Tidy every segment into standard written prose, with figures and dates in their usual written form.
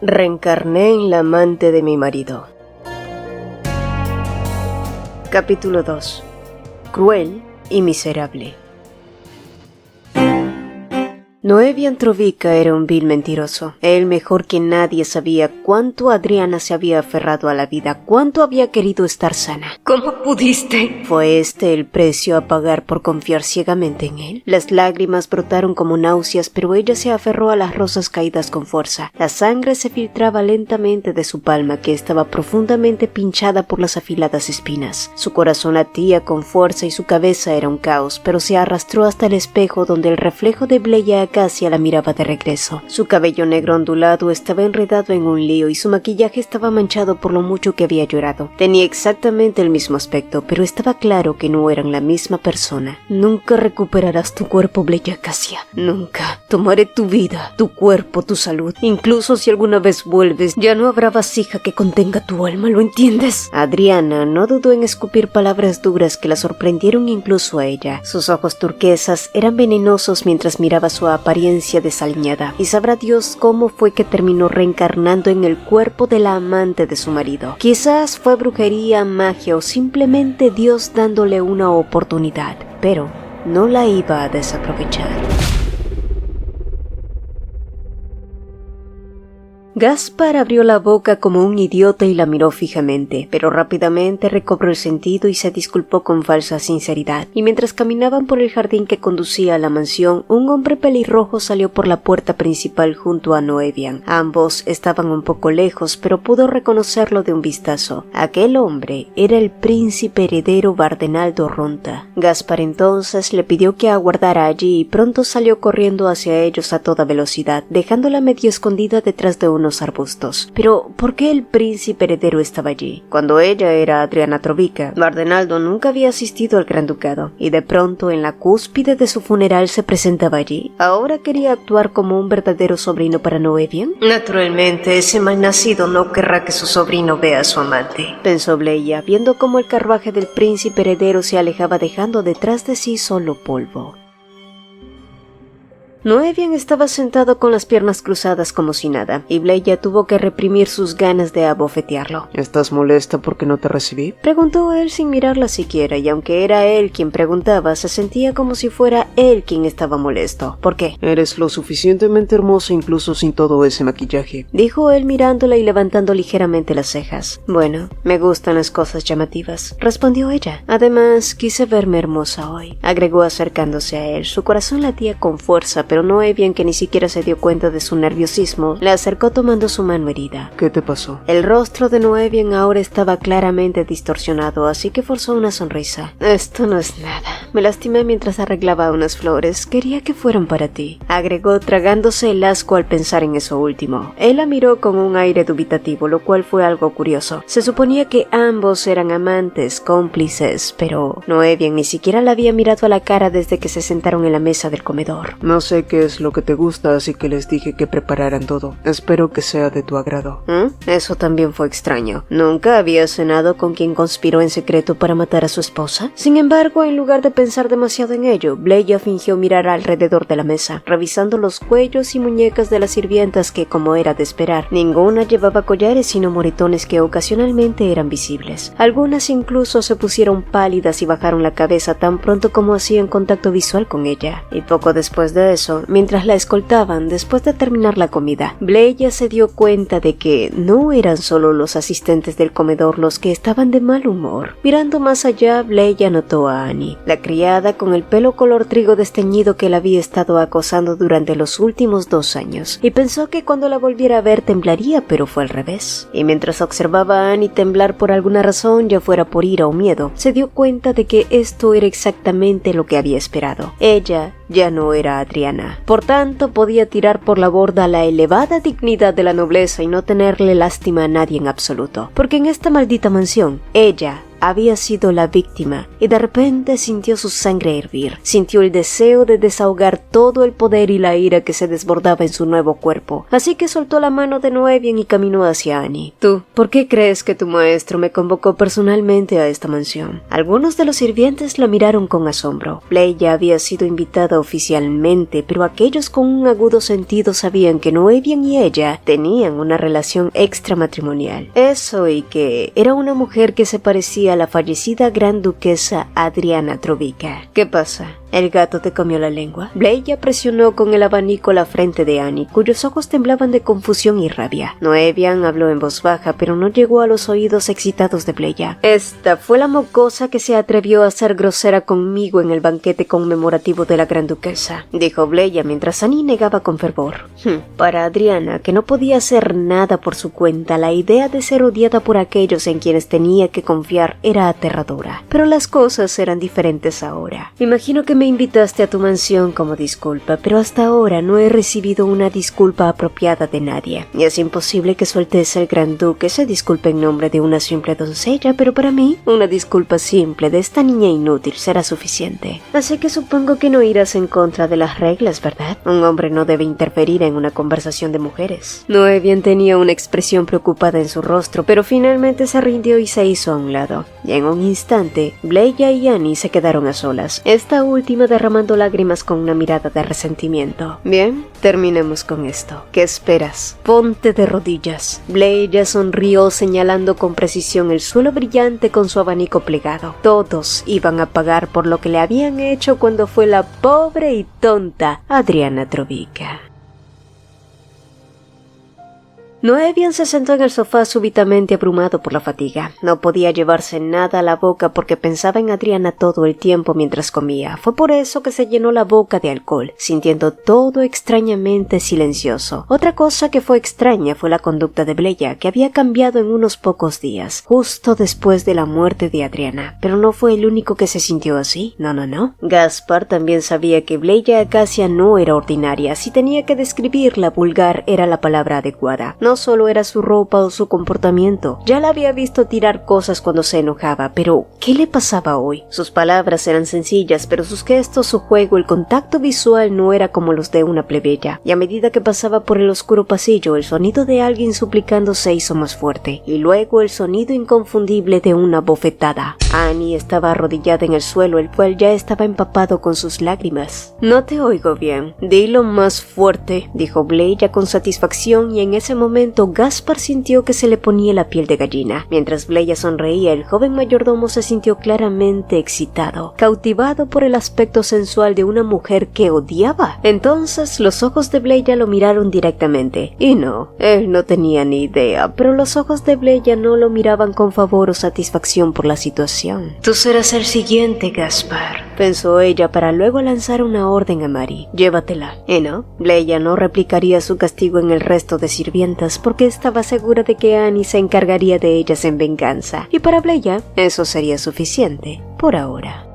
Reencarné en la amante de mi marido. Capítulo 2. Cruel y miserable. Noé Biantrovica era un vil mentiroso. Él mejor que nadie sabía cuánto Adriana se había aferrado a la vida, cuánto había querido estar sana. ¿Cómo pudiste? ¿Fue este el precio a pagar por confiar ciegamente en él? Las lágrimas brotaron como náuseas, pero ella se aferró a las rosas caídas con fuerza. La sangre se filtraba lentamente de su palma, que estaba profundamente pinchada por las afiladas espinas. Su corazón latía con fuerza y su cabeza era un caos, pero se arrastró hasta el espejo donde el reflejo de Bleya Acacia la miraba de regreso. Su cabello negro ondulado estaba enredado en un lío y su maquillaje estaba manchado por lo mucho que había llorado. Tenía exactamente el mismo aspecto, pero estaba claro que no eran la misma persona. Nunca recuperarás tu cuerpo, Bleya Acacia. Nunca. Tomaré tu vida, tu cuerpo, tu salud. Incluso si alguna vez vuelves, ya no habrá vasija que contenga tu alma, ¿lo entiendes? Adriana no dudó en escupir palabras duras que la sorprendieron incluso a ella. Sus ojos turquesas eran venenosos mientras miraba su apariencia desaliñada, y sabrá Dios cómo fue que terminó reencarnando en el cuerpo de la amante de su marido. Quizás fue brujería, magia o simplemente Dios dándole una oportunidad, pero no la iba a desaprovechar. Gaspar abrió la boca como un idiota y la miró fijamente, pero rápidamente recobró el sentido y se disculpó con falsa sinceridad. Y mientras caminaban por el jardín que conducía a la mansión, un hombre pelirrojo salió por la puerta principal junto a Noevian. Ambos estaban un poco lejos, pero pudo reconocerlo de un vistazo. Aquel hombre era el príncipe heredero Bardenaldo Ronta. Gaspar entonces le pidió que aguardara allí y pronto salió corriendo hacia ellos a toda velocidad, dejándola medio escondida detrás de unos arbustos. Pero, ¿por qué el príncipe heredero estaba allí? Cuando ella era Adriana Trovica, Bardenaldo nunca había asistido al Gran Ducado, y de pronto en la cúspide de su funeral se presentaba allí. ¿Ahora quería actuar como un verdadero sobrino para Noevian? Naturalmente, ese malnacido no querrá que su sobrino vea a su amante, pensó Bleya, viendo cómo el carruaje del príncipe heredero se alejaba dejando detrás de sí solo polvo. Noevian estaba sentado con las piernas cruzadas como si nada, y Bleya tuvo que reprimir sus ganas de abofetearlo. ¿Estás molesta porque no te recibí? Preguntó él sin mirarla siquiera, y aunque era él quien preguntaba, se sentía como si fuera él quien estaba molesto. ¿Por qué? Eres lo suficientemente hermosa incluso sin todo ese maquillaje, dijo él mirándola y levantando ligeramente las cejas. Bueno, me gustan las cosas llamativas, respondió ella. Además, quise verme hermosa hoy, agregó acercándose a él. Su corazón latía con fuerza, pero Noevian, que ni siquiera se dio cuenta de su nerviosismo, la acercó tomando su mano herida. ¿Qué te pasó? El rostro de Noevian ahora estaba claramente distorsionado, así que forzó una sonrisa. Esto no es nada. Me lastimé mientras arreglaba unas flores. Quería que fueran para ti, agregó, tragándose el asco al pensar en eso último. Él la miró con un aire dubitativo, lo cual fue algo curioso. Se suponía que ambos eran amantes, cómplices, pero Noevian ni siquiera la había mirado a la cara desde que se sentaron en la mesa del comedor. No sé qué es lo que te gusta, así que les dije que prepararan todo. Espero que sea de tu agrado. Eso también fue extraño. ¿Nunca había cenado con quien conspiró en secreto para matar a su esposa? Sin embargo, en lugar de pensar demasiado en ello, Bleya fingió mirar alrededor de la mesa, revisando los cuellos y muñecas de las sirvientas que, como era de esperar, ninguna llevaba collares sino moretones que ocasionalmente eran visibles. Algunas incluso se pusieron pálidas y bajaron la cabeza tan pronto como hacían contacto visual con ella. Y poco después de eso, mientras la escoltaban después de terminar la comida, Bleya se dio cuenta de que no eran solo los asistentes del comedor los que estaban de mal humor. Mirando más allá, Bleya notó a Annie, la criada con el pelo color trigo desteñido que la había estado acosando durante los últimos 2 años, y pensó que cuando la volviera a ver temblaría, pero fue al revés. Y mientras observaba a Annie temblar por alguna razón, ya fuera por ira o miedo, se dio cuenta de que esto era exactamente lo que había esperado. Ella ya no era Adriana. Por tanto, podía tirar por la borda la elevada dignidad de la nobleza y no tenerle lástima a nadie en absoluto, porque en esta maldita mansión, ella, había sido la víctima y de repente sintió su sangre hervir. Sintió el deseo de desahogar todo el poder y la ira que se desbordaba en su nuevo cuerpo. Así que soltó la mano de Noevian y caminó hacia Annie. ¿Tú, por qué crees que tu maestro me convocó personalmente a esta mansión? Algunos de los sirvientes la miraron con asombro. Bleya había sido invitada oficialmente, pero aquellos con un agudo sentido sabían que Noevian y ella tenían una relación extramatrimonial. Eso y que era una mujer que se parecía a la fallecida gran duquesa Adriana Trovica. ¿Qué pasa? ¿El gato te comió la lengua? Bleya presionó con el abanico la frente de Annie, cuyos ojos temblaban de confusión y rabia. Noevian habló en voz baja, pero no llegó a los oídos excitados de Bleya. Esta fue la mocosa que se atrevió a ser grosera conmigo en el banquete conmemorativo de la gran duquesa, dijo Bleya mientras Annie negaba con fervor. Para Adriana, que no podía hacer nada por su cuenta, la idea de ser odiada por aquellos en quienes tenía que confiar era aterradora. Pero las cosas eran diferentes ahora. Imagino que me invitaste a tu mansión como disculpa, pero hasta ahora no he recibido una disculpa apropiada de nadie. Y es imposible que su Alteza el Gran Duque se disculpe en nombre de una simple doncella, pero para mí, una disculpa simple de esta niña inútil será suficiente. Así que supongo que no irás en contra de las reglas, ¿verdad? Un hombre no debe interferir en una conversación de mujeres. Noevian tenía una expresión preocupada en su rostro, pero finalmente se rindió y se hizo a un lado. Y en un instante, Bleya y Annie se quedaron a solas. Esta última derramando lágrimas con una mirada de resentimiento. Bien, terminemos con esto. ¿Qué esperas? Ponte de rodillas. Bleya sonrió señalando con precisión el suelo brillante con su abanico plegado. Todos iban a pagar por lo que le habían hecho cuando fue la pobre y tonta Adriana Trovica. Noevian se sentó en el sofá súbitamente abrumado por la fatiga. No podía llevarse nada a la boca porque pensaba en Adriana todo el tiempo mientras comía. Fue por eso que se llenó la boca de alcohol, sintiendo todo extrañamente silencioso. Otra cosa que fue extraña fue la conducta de Bleya, que había cambiado en unos pocos días, justo después de la muerte de Adriana. Pero no fue el único que se sintió así. No. Gaspar también sabía que Bleya Acacia no era ordinaria. Si tenía que describirla, vulgar era la palabra adecuada. No solo era su ropa o su comportamiento. Ya la había visto tirar cosas cuando se enojaba, pero ¿qué le pasaba hoy? Sus palabras eran sencillas, pero sus gestos, su juego, el contacto visual no era como los de una plebeya. Y a medida que pasaba por el oscuro pasillo, el sonido de alguien suplicando se hizo más fuerte, y luego el sonido inconfundible de una bofetada. Annie estaba arrodillada en el suelo, el cual ya estaba empapado con sus lágrimas. No te oigo bien. Dilo más fuerte, dijo Bleya con satisfacción, y en ese momento Gaspar sintió que se le ponía la piel de gallina. Mientras Bleya sonreía, el joven mayordomo se sintió claramente excitado, cautivado por el aspecto sensual de una mujer que odiaba. Entonces los ojos de Bleya lo miraron directamente. Y no, él no tenía ni idea, pero los ojos de Bleya no lo miraban con favor o satisfacción por la situación. Tú serás el siguiente, Gaspar, pensó ella para luego lanzar una orden a Mari. Llévatela. Y no, Bleya no replicaría su castigo en el resto de sirvientas porque estaba segura de que Annie se encargaría de ellas en venganza, y para Bleya eso sería suficiente, por ahora.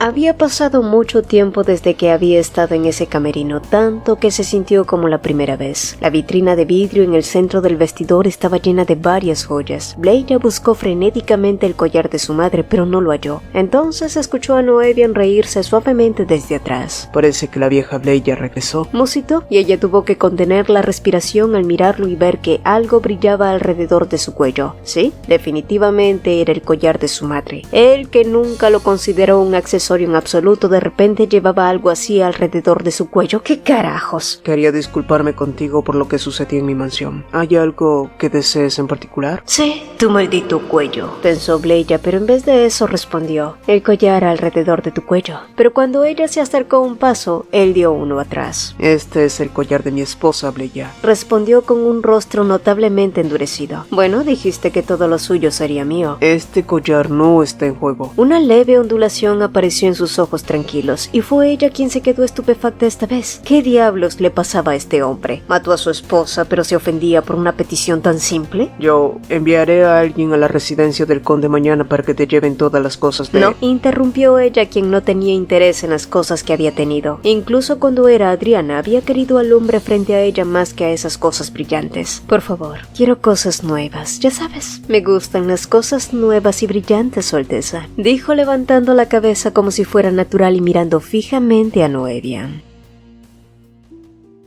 Había pasado mucho tiempo desde que había estado en ese camerino, tanto que se sintió como la primera vez. La vitrina de vidrio en el centro del vestidor estaba llena de varias joyas. Bleya buscó frenéticamente el collar de su madre, pero no lo halló. Entonces escuchó a Noevian reírse suavemente desde atrás. Parece que la vieja Bleya regresó, musitó, y ella tuvo que contener la respiración al mirarlo y ver que algo brillaba alrededor de su cuello. Sí, definitivamente era el collar de su madre. Él, que nunca lo consideró un accesorio en absoluto, de repente llevaba algo así alrededor de su cuello. ¿Qué carajos? Quería disculparme contigo por lo que sucedió en mi mansión. ¿Hay algo que desees en particular? Sí, tu maldito cuello, pensó Bleya, pero en vez de eso respondió: el collar alrededor de tu cuello. Pero cuando ella se acercó un paso, él dio uno atrás. Este es el collar de mi esposa, Bleya, respondió con un rostro notablemente endurecido. Bueno, dijiste que todo lo suyo sería mío. Este collar no está en juego. Una leve ondulación apareció desapareció en sus ojos tranquilos, y fue ella quien se quedó estupefacta esta vez. ¿Qué diablos le pasaba a este hombre? Mató a su esposa, pero se ofendía por una petición tan simple. Yo enviaré a alguien a la residencia del conde mañana para que te lleven todas las cosas de... No, interrumpió ella, quien no tenía interés en las cosas que había tenido. Incluso cuando era Adriana, había querido al hombre frente a ella más que a esas cosas brillantes. Por favor, quiero cosas nuevas, ya sabes. Me gustan las cosas nuevas y brillantes, Su Alteza, dijo levantando la cabeza como si fuera natural y mirando fijamente a Noedia.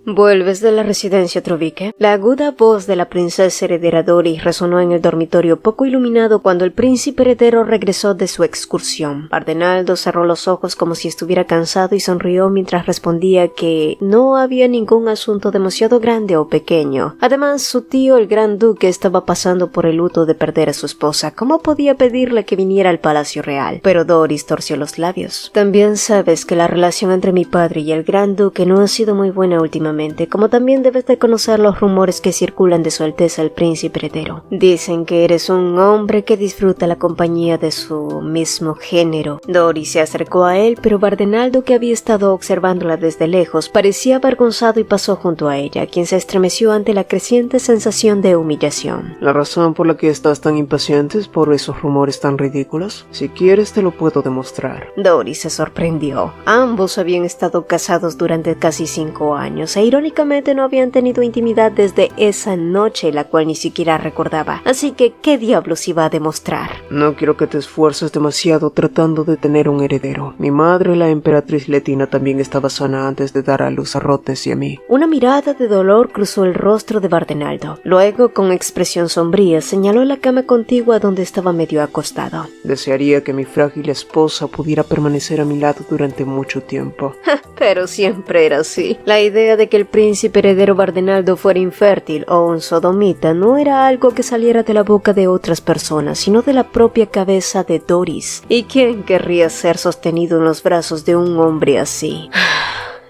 ¿Vuelves de la residencia, Trovique? La aguda voz de la princesa heredera Doris resonó en el dormitorio poco iluminado cuando el príncipe heredero regresó de su excursión. Bardenaldo cerró los ojos como si estuviera cansado y sonrió mientras respondía que no había ningún asunto demasiado grande o pequeño. Además, su tío, el gran duque, estaba pasando por el luto de perder a su esposa. ¿Cómo podía pedirle que viniera al palacio real? Pero Doris torció los labios. También sabes que la relación entre mi padre y el gran duque no ha sido muy buena últimamente, como también debes de conocer los rumores que circulan de Su Alteza el príncipe heredero. Dicen que eres un hombre que disfruta la compañía de su mismo género. Doris se acercó a él, pero Bardenaldo, que había estado observándola desde lejos, parecía avergonzado y pasó junto a ella, quien se estremeció ante la creciente sensación de humillación. ¿La razón por la que estás tan impaciente es por esos rumores tan ridículos? Si quieres te lo puedo demostrar. Doris se sorprendió. Ambos habían estado casados durante casi 5 años e irónicamente no habían tenido intimidad desde esa noche, la cual ni siquiera recordaba. Así que, ¿qué diablos iba a demostrar? No quiero que te esfuerces demasiado tratando de tener un heredero. Mi madre, la emperatriz Letina, también estaba sana antes de dar a luz a Rotnes y a mí. Una mirada de dolor cruzó el rostro de Bardenaldo. Luego, con expresión sombría, señaló la cama contigua donde estaba medio acostado. Desearía que mi frágil esposa pudiera permanecer a mi lado durante mucho tiempo. Pero siempre era así. La idea de que el príncipe heredero Bardenaldo fuera infértil o un sodomita no era algo que saliera de la boca de otras personas, sino de la propia cabeza de Doris. ¿Y quién querría ser sostenido en los brazos de un hombre así?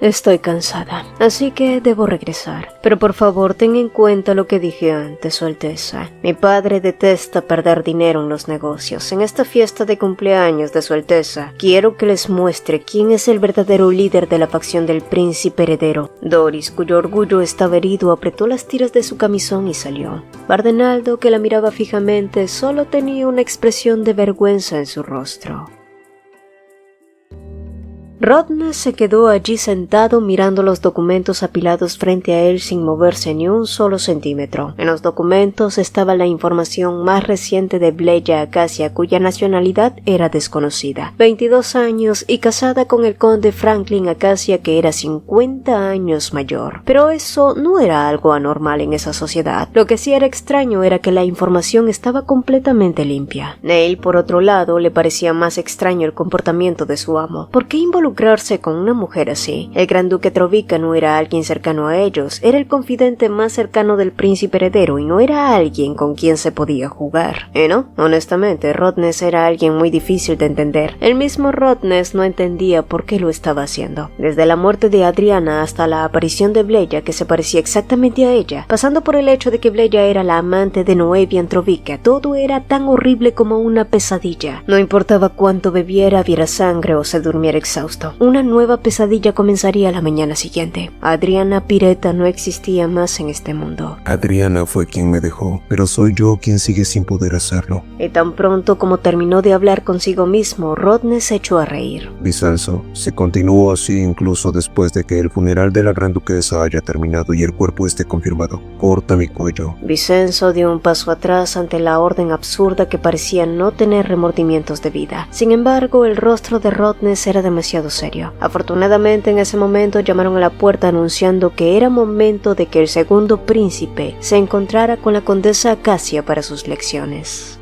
Estoy cansada, así que debo regresar. Pero por favor, ten en cuenta lo que dije antes, Su Alteza. Mi padre detesta perder dinero en los negocios. En esta fiesta de cumpleaños de Su Alteza, quiero que les muestre quién es el verdadero líder de la facción del príncipe heredero. Doris, cuyo orgullo estaba herido, apretó las tiras de su camisón y salió. Bardenaldo, que la miraba fijamente, solo tenía una expresión de vergüenza en su rostro. Rotnes se quedó allí sentado mirando los documentos apilados frente a él sin moverse ni un solo centímetro. En los documentos estaba la información más reciente de Bleya Acacia, cuya nacionalidad era desconocida. 22 años y casada con el conde Franklin Acacia, que era 50 años mayor. Pero eso no era algo anormal en esa sociedad. Lo que sí era extraño era que la información estaba completamente limpia. Neil, por otro lado, le parecía más extraño el comportamiento de su amo. ¿Por qué involucrarse con una mujer así? El gran duque Trovica no era alguien cercano a ellos, era el confidente más cercano del príncipe heredero y no era alguien con quien se podía jugar. ¿No? Honestamente, Rotnes era alguien muy difícil de entender. El mismo Rotnes no entendía por qué lo estaba haciendo. Desde la muerte de Adriana hasta la aparición de Bleya, que se parecía exactamente a ella, pasando por el hecho de que Bleya era la amante de Noevian Trovica, todo era tan horrible como una pesadilla. No importaba cuánto bebiera, viera sangre o se durmiera exhausto. Una nueva pesadilla comenzaría la mañana siguiente. Adriana Pireta no existía más en este mundo. Adriana fue quien me dejó, pero soy yo quien sigue sin poder hacerlo. Y tan pronto como terminó de hablar consigo mismo, Rotnes se echó a reír. Vicenzo, se continuó así incluso después de que el funeral de la gran duquesa haya terminado y el cuerpo esté confirmado. Corta mi cuello. Vicenzo dio un paso atrás ante la orden absurda que parecía no tener remordimientos de vida. Sin embargo, el rostro de Rotnes era demasiado serio. Afortunadamente, en ese momento llamaron a la puerta anunciando que era momento de que el segundo príncipe se encontrara con la condesa Acacia para sus lecciones.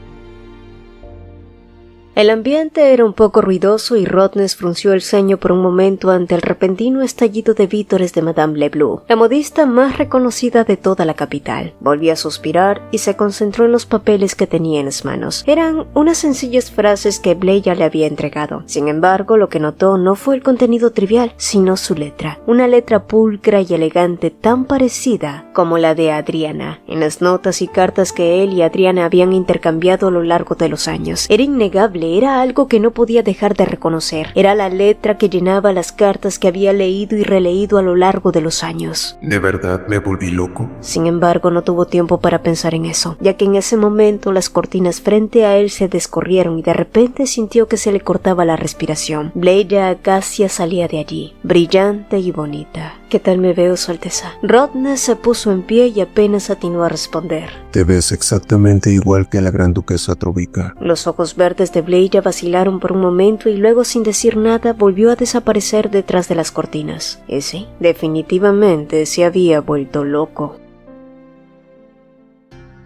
El ambiente era un poco ruidoso y Rotnes frunció el ceño por un momento ante el repentino estallido de vítores de Madame Leblue, la modista más reconocida de toda la capital. Volvió a suspirar y se concentró en los papeles que tenía en las manos. Eran unas sencillas frases que Bleya le había entregado. Sin embargo, lo que notó no fue el contenido trivial, sino su letra. Una letra pulcra y elegante tan parecida como la de Adriana. En las notas y cartas que él y Adriana habían intercambiado a lo largo de los años, era innegable nombre era algo que no podía dejar de reconocer. Era la letra que llenaba las cartas que había leído y releído a lo largo de los años. ¿De verdad me volví loco? Sin embargo, no tuvo tiempo para pensar en eso, ya que en ese momento las cortinas frente a él se descorrieron y de repente sintió que se le cortaba la respiración. Bleya Acacia salía de allí, brillante y bonita. ¿Qué tal me veo, Su Alteza? Rodney se puso en pie y apenas atinó a responder. Te ves exactamente igual que la gran duquesa Trovica. Los ojos verdes de Bleya vacilaron por un momento y luego, sin decir nada, volvió a desaparecer detrás de las cortinas. Ese, definitivamente, se había vuelto loco.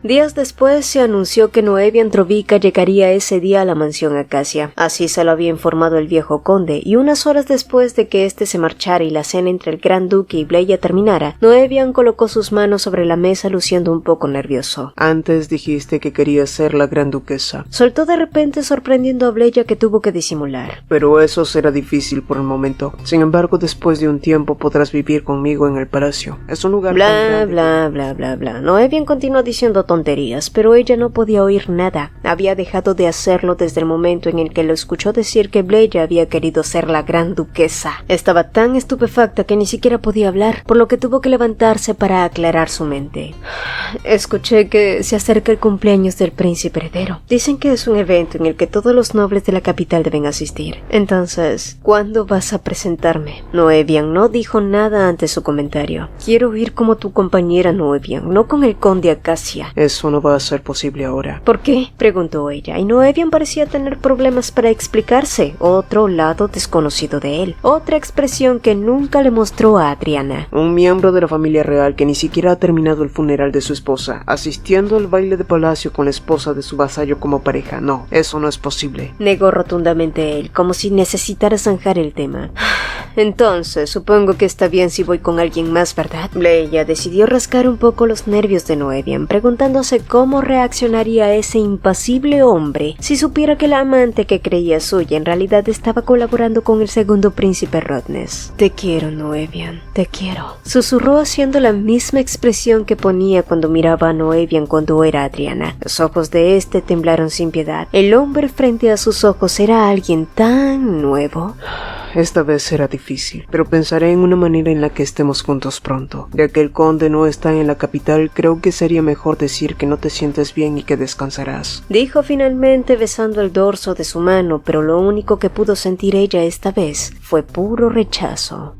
Días después se anunció que Noevian Trovica llegaría ese día a la mansión Acacia. Así se lo había informado el viejo conde, y unas horas después de que éste se marchara y la cena entre el gran duque y Bleya terminara, Noevian colocó sus manos sobre la mesa luciendo un poco nervioso. Antes dijiste que querías ser la gran duquesa. Soltó de repente, sorprendiendo a Bleya, que tuvo que disimular. Pero eso será difícil por el momento. Sin embargo, después de un tiempo podrás vivir conmigo en el palacio. Es un lugar tan grande. Noevian continuó diciendo tonterías, pero ella no podía oír nada. Había dejado de hacerlo desde el momento en el que lo escuchó decir que Bleya había querido ser la gran duquesa. Estaba tan estupefacta que ni siquiera podía hablar, por lo que tuvo que levantarse para aclarar su mente. Escuché que se acerca el cumpleaños del príncipe heredero. Dicen que es un evento en el que todos los nobles de la capital deben asistir. Entonces, ¿cuándo vas a presentarme? Noevian no dijo nada ante su comentario. Quiero ir como tu compañera, Noevian, no con el conde Acacia. Eso no va a ser posible ahora. ¿Por qué?, preguntó ella, y Noevian parecía tener problemas para explicarse. Otro lado desconocido de él, otra expresión que nunca le mostró a Adriana. Un miembro de la familia real que ni siquiera ha terminado el funeral de su esposa, asistiendo al baile de palacio con la esposa de su vasallo como pareja. No, eso no es posible. Negó rotundamente él, como si necesitara zanjar el tema. Entonces, supongo que está bien si voy con alguien más, ¿verdad? Bleya decidió rascar un poco los nervios de Noevian, preguntándose cómo reaccionaría ese impasible hombre si supiera que la amante que creía suya en realidad estaba colaborando con el segundo príncipe Rodney. Te quiero, Noevian, te quiero. Susurró haciendo la misma expresión que ponía cuando miraba a Noevian cuando era Adriana. Los ojos de este temblaron sin piedad. El hombre frente a sus ojos era alguien tan nuevo. Esta vez será difícil, pero pensaré en una manera en la que estemos juntos pronto. Ya que el conde no está en la capital, creo que sería mejor decir que no te sientes bien y que descansarás. Dijo finalmente, besando el dorso de su mano, pero lo único que pudo sentir ella esta vez fue puro rechazo.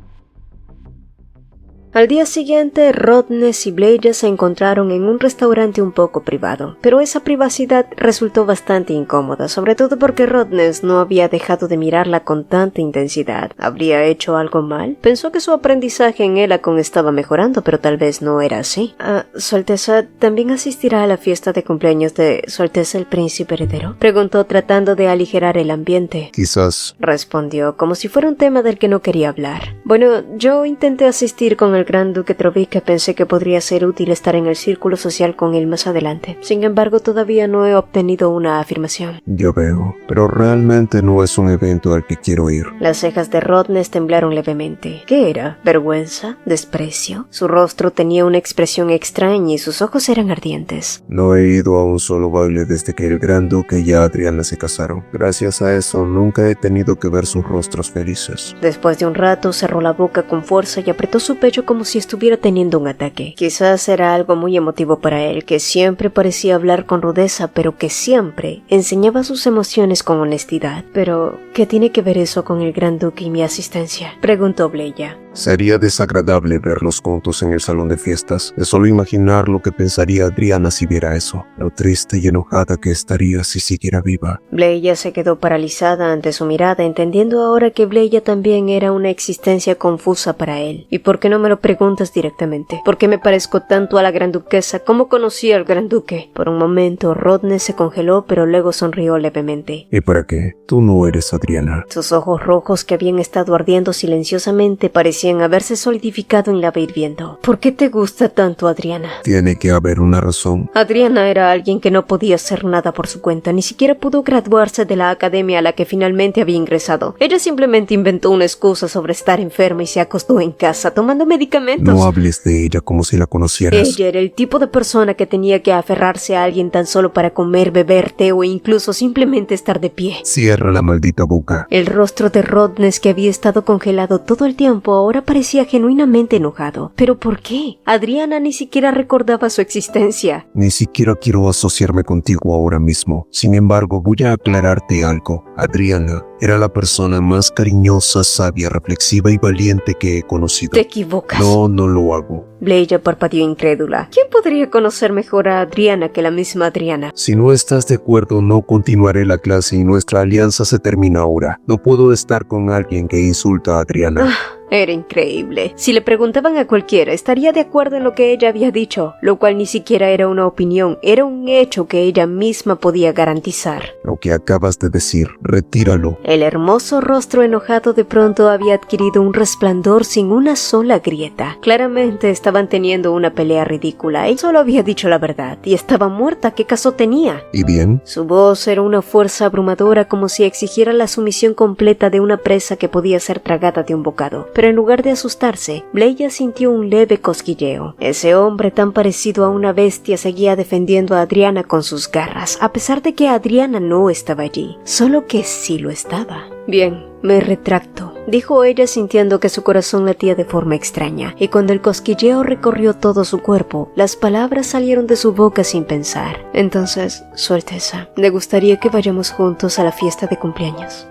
Al día siguiente, Rodney y Bleya se encontraron en un restaurante un poco privado, pero esa privacidad resultó bastante incómoda, sobre todo porque Rodney no había dejado de mirarla con tanta intensidad. ¿Habría hecho algo mal? Pensó que su aprendizaje en Elacon estaba mejorando, pero tal vez no era así. ¿Su Alteza también asistirá a la fiesta de cumpleaños de Su Alteza el príncipe heredero?, preguntó tratando de aligerar el ambiente. Quizás, respondió, como si fuera un tema del que no quería hablar. Bueno, yo intenté asistir con el gran duque Trovica. Pensé que podría ser útil estar en el círculo social con él más adelante. Sin embargo, todavía no he obtenido una afirmación. ya veo, pero realmente no es un evento al que quiero ir. Las cejas de Rodney temblaron levemente. ¿Qué era? ¿Vergüenza? ¿Desprecio? Su rostro tenía una expresión extraña y sus ojos eran ardientes. No he ido a un solo baile desde que el gran duque y Adriana se casaron. Gracias a eso, nunca he tenido que ver sus rostros felices. Después de un rato, cerró la boca con fuerza y apretó su pecho como si estuviera teniendo un ataque. Quizás era algo muy emotivo para él, que siempre parecía hablar con rudeza, pero que siempre enseñaba sus emociones con honestidad. Pero, ¿qué tiene que ver eso con el gran duque y mi asistencia?, preguntó Bleya. Sería desagradable verlos juntos en el salón de fiestas. De solo imaginar lo que pensaría Adriana si viera eso. Lo triste y enojada que estaría si siguiera viva. Bleya se quedó paralizada ante su mirada, entendiendo ahora que Bleya también era una existencia confusa para él. ¿Y por qué no me lo preguntas directamente? ¿Por qué me parezco tanto a la gran duquesa? ¿Cómo conocí al gran duque? Por un momento, Rodney se congeló, pero luego sonrió levemente. ¿Y para qué? Tú no eres Adriana. Sus ojos rojos, que habían estado ardiendo silenciosamente, parecían parecían haberse solidificado en lava hirviendo. ¿Por qué te gusta tanto Adriana? Tiene que haber una razón. Adriana era alguien que no podía hacer nada por su cuenta, ni siquiera pudo graduarse de la academia a la que finalmente había ingresado. Ella simplemente inventó una excusa sobre estar enferma y se acostó en casa tomando medicamentos. No hables de ella como si la conocieras. Ella era el tipo de persona que tenía que aferrarse a alguien tan solo para comer, beber té o incluso simplemente estar de pie. Cierra la maldita boca. El rostro de Rodness, que había estado congelado todo el tiempo, ahora parecía genuinamente enojado. ¿Pero por qué? Adriana ni siquiera recordaba su existencia. Ni siquiera quiero asociarme contigo ahora mismo. Sin embargo, voy a aclararte algo. Adriana era la persona más cariñosa, sabia, reflexiva y valiente que he conocido. Te equivocas. No lo hago. Bleya parpadeó incrédula. ¿Quién podría conocer mejor a Adriana que la misma Adriana? Si no estás de acuerdo, no continuaré la clase y nuestra alianza se termina ahora. No puedo estar con alguien que insulta a Adriana. Era increíble. Si le preguntaban a cualquiera, estaría de acuerdo en lo que ella había dicho, lo cual ni siquiera era una opinión, era un hecho que ella misma podía garantizar. Lo que acabas de decir, retíralo. El hermoso rostro enojado de pronto había adquirido un resplandor sin una sola grieta. Claramente estaban teniendo una pelea ridícula. Él solo había dicho la verdad y estaba muerta. ¿Qué caso tenía? ¿Y bien? Su voz era una fuerza abrumadora, como si exigiera la sumisión completa de una presa que podía ser tragada de un bocado. Pero en lugar de asustarse, Bleya sintió un leve cosquilleo. Ese hombre tan parecido a una bestia seguía defendiendo a Adriana con sus garras, a pesar de que Adriana no estaba allí, solo que sí lo estaba. Bien, me retracto, dijo ella sintiendo que su corazón latía de forma extraña, y cuando el cosquilleo recorrió todo su cuerpo, las palabras salieron de su boca sin pensar. Entonces, Su Alteza, ¿le gustaría que vayamos juntos a la fiesta de cumpleaños?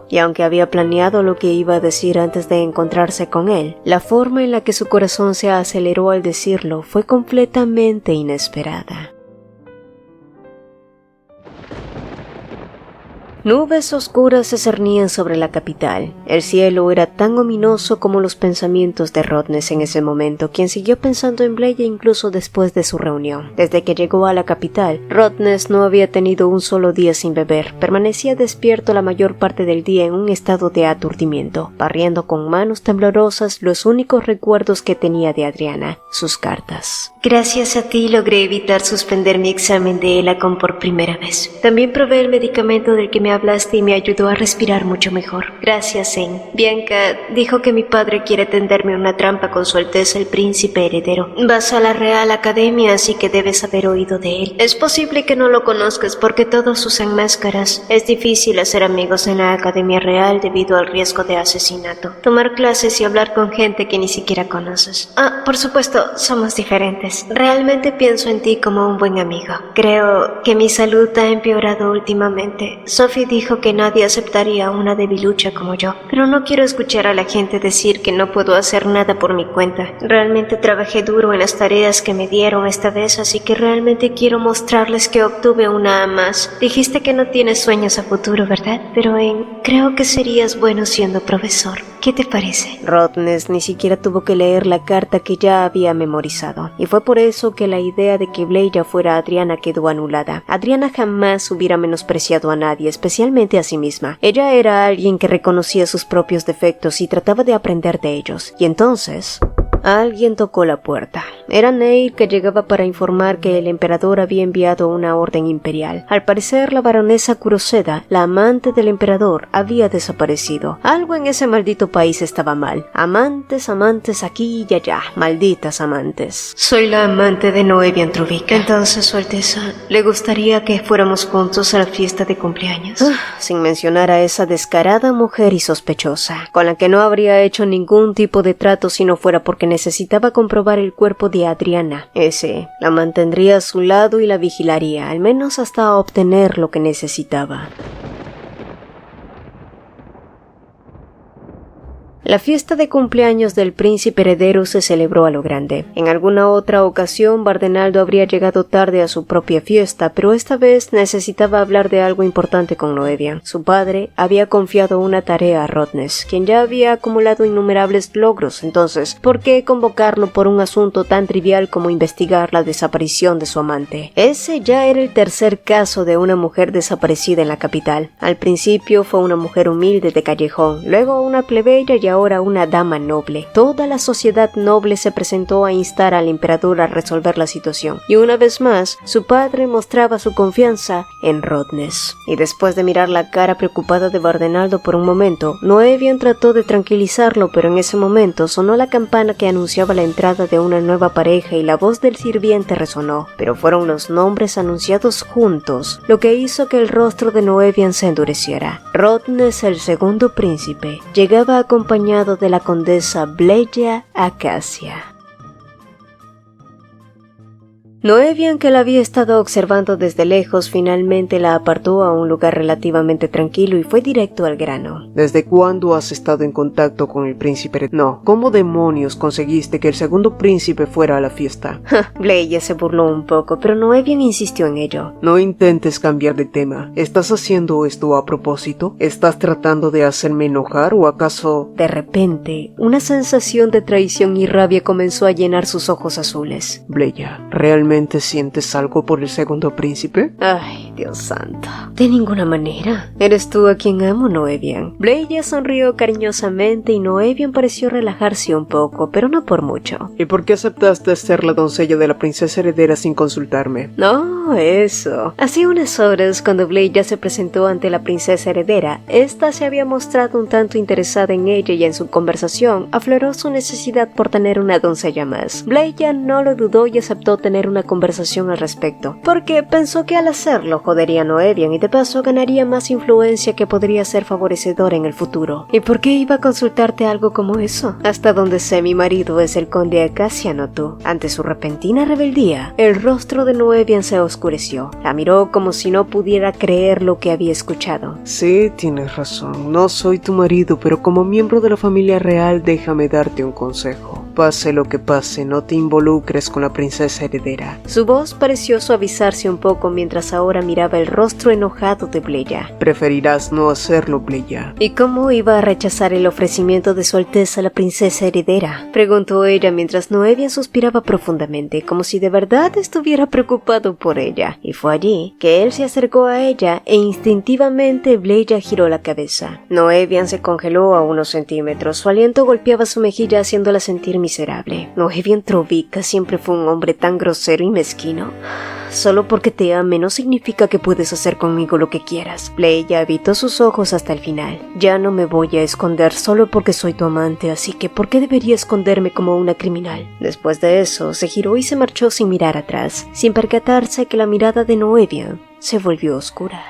Y aunque había planeado lo que iba a decir antes de encontrarse con él, la forma en la que su corazón se aceleró al decirlo fue completamente inesperada. Nubes oscuras se cernían sobre la capital. El cielo era tan ominoso como los pensamientos de Rodness en ese momento, quien siguió pensando en Bleya incluso después de su reunión. Desde que llegó a la capital, Rodness no había tenido un solo día sin beber. Permanecía despierto la mayor parte del día en un estado de aturdimiento, barriendo con manos temblorosas los únicos recuerdos que tenía de Adriana, sus cartas. Gracias a ti logré evitar suspender mi examen de ELACOM por primera vez. También probé el medicamento del que me hablaste y me ayudó a respirar mucho mejor. Gracias, Zane. Bianca dijo que mi padre quiere tenderme una trampa con Su Alteza el Príncipe Heredero. Vas a la Real Academia, así que debes haber oído de él. Es posible que no lo conozcas porque todos usan máscaras. Es difícil hacer amigos en la Academia Real debido al riesgo de asesinato. Tomar clases y hablar con gente que ni siquiera conoces. Por supuesto, somos diferentes. Realmente pienso en ti como un buen amigo. Creo que mi salud ha empeorado últimamente. Sophie dijo que nadie aceptaría a una debilucha como yo, pero no quiero escuchar a la gente decir que no puedo hacer nada por mi cuenta. Realmente trabajé duro en las tareas que me dieron esta vez, así que realmente quiero mostrarles que obtuve una A más. Dijiste que no tienes sueños a futuro, ¿verdad? Pero creo que serías bueno siendo profesor. ¿Qué te parece? Rodness ni siquiera tuvo que leer la carta que ya había memorizado, y fue por eso que la idea de que Bleya fuera Adriana quedó anulada. Adriana jamás hubiera menospreciado a nadie, especialmente a sí misma. Ella era alguien que reconocía sus propios defectos y trataba de aprender de ellos. Y entonces alguien tocó la puerta. Era Neil, que llegaba para informar que el emperador había enviado una orden imperial. Al parecer, la baronesa Kuroseda, la amante del emperador, había desaparecido. Algo en ese maldito país estaba mal. Amantes aquí y allá. Malditas amantes. Soy la amante de Noevian Trubika. Entonces, Su Alteza, ¿le gustaría que fuéramos juntos a la fiesta de cumpleaños? Sin mencionar a esa descarada mujer y sospechosa, con la que no habría hecho ningún tipo de trato si no fuera porque necesitaba comprobar el cuerpo de Adriana. Ese la mantendría a su lado y la vigilaría, al menos hasta obtener lo que necesitaba. La fiesta de cumpleaños del príncipe heredero se celebró a lo grande. En alguna otra ocasión, Bardenaldo habría llegado tarde a su propia fiesta, pero esta vez necesitaba hablar de algo importante con Noevian. Su padre había confiado una tarea a Rodness, quien ya había acumulado innumerables logros. Entonces, ¿por qué convocarlo por un asunto tan trivial como investigar la desaparición de su amante? Ese ya era el tercer caso de una mujer desaparecida en la capital. Al principio fue una mujer humilde de callejón, luego una plebeya y ahora una dama noble. Toda la sociedad noble se presentó a instar al emperador a resolver la situación, y una vez más, su padre mostraba su confianza en Rodnes. Y después de mirar la cara preocupada de Bardenaldo por un momento, Noevian trató de tranquilizarlo, pero en ese momento sonó la campana que anunciaba la entrada de una nueva pareja y la voz del sirviente resonó, pero fueron los nombres anunciados juntos, lo que hizo que el rostro de Noevian se endureciera. Rodnes, el segundo príncipe, llegaba acompañado de la condesa Bleya Acacia. Noevian, que la había estado observando desde lejos, finalmente la apartó a un lugar relativamente tranquilo y fue directo al grano. ¿Desde cuándo has estado en contacto con el príncipe? No, ¿cómo demonios conseguiste que el segundo príncipe fuera a la fiesta? Bleya se burló un poco, pero Noevian insistió en ello. No intentes cambiar de tema. ¿Estás haciendo esto a propósito? ¿Estás tratando de hacerme enojar o acaso...? De repente, una sensación de traición y rabia comenzó a llenar sus ojos azules. Bleya, ¿realmente sientes algo por el segundo príncipe? Ay, Dios santo. De ninguna manera. Eres tú a quien amo, Noevian. Bleya sonrió cariñosamente y Noevian pareció relajarse un poco, pero no por mucho. ¿Y por qué aceptaste ser la doncella de la princesa heredera sin consultarme? No, eso. Hacía unas horas, cuando Bleya se presentó ante la princesa heredera, esta se había mostrado un tanto interesada en ella y en su conversación afloró su necesidad por tener una doncella más. Bleya no lo dudó y aceptó tener una conversación al respecto, porque pensó que al hacerlo jodería a Noevian y de paso ganaría más influencia que podría ser favorecedora en el futuro. ¿Y por qué iba a consultarte algo como eso? Hasta donde sé, mi marido es el conde Acacia, no tú. Ante su repentina rebeldía, el rostro de Noevian se oscureció. La miró como si no pudiera creer lo que había escuchado. Sí, tienes razón. No soy tu marido, pero como miembro de la familia real, déjame darte un consejo. Pase lo que pase, no te involucres con la princesa heredera. Su voz pareció suavizarse un poco mientras ahora miraba el rostro enojado de Bleya. Preferirás no hacerlo, Bleya. ¿Y cómo iba a rechazar el ofrecimiento de su alteza la princesa heredera?, preguntó ella mientras Noevian suspiraba profundamente, como si de verdad estuviera preocupado por ella. Y fue allí que él se acercó a ella e instintivamente Bleya giró la cabeza. Noevian se congeló a unos centímetros. Su aliento golpeaba su mejilla haciéndola sentir miserable. Noevian Trovica siempre fue un hombre tan grosero y mezquino. Solo porque te ame no significa que puedes hacer conmigo lo que quieras. Bleya evitó sus ojos hasta el final. Ya no me voy a esconder solo porque soy tu amante, así que ¿por qué debería esconderme como una criminal? Después de eso, se giró y se marchó sin mirar atrás, sin percatarse que la mirada de Noevian se volvió oscura.